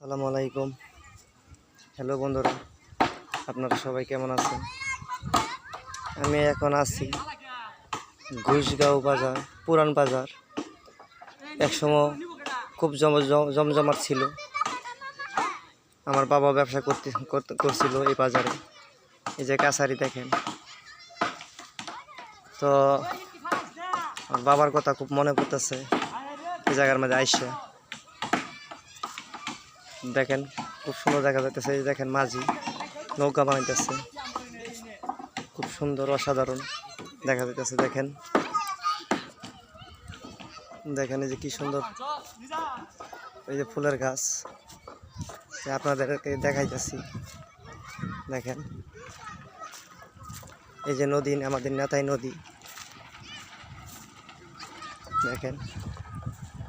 আসসালামু আলাইকুম। হ্যালো বন্ধুরা, আপনারা সবাই কেমন আছেন? আমি এখন আছি ঘুষগাঁও বাজার, পুরান বাজার। একসময় খুব জমজমাট ছিল। আমার বাবা ব্যবসা করছিল এই বাজারে। এই যে কাছারি দেখেন, তো আমার বাবার কথা খুব মনে পড়তেছে এই জায়গার মধ্যে আইসা। দেখেন খুব সুন্দর দেখা যাইতেছে। এই দেখেন মাঝি নৌকা বানাইতেছে, খুব সুন্দর অসাধারণ দেখা যাইতেছে। দেখেন দেখেন এই যে কি সুন্দর, এই যে ফুলের গাছ আপনাদেরকে দেখাইতেছি। দেখেন এই যে নদী, আমাদের নেতাই নদী। দেখেন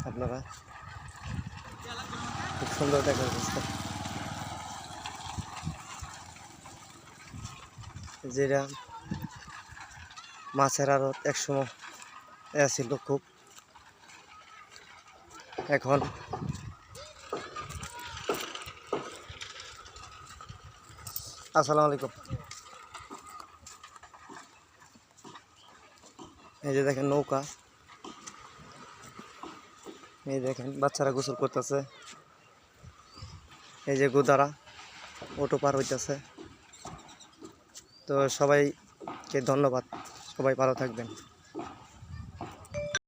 আপনারা, খুব সুন্দর দেখা যাচ্ছে। যেটা মাছের আড়ত একসময় ছিল খুব, এখন আসসালামু আলাইকুম। এই যে দেখেন নৌকা, এই দেখেন বাচ্চারা গোসল করতেছে। এই যে গোদারা অটো পার হইতেছে। তো সবাইকে ধন্যবাদ, সবাই ভালো থাকবেন।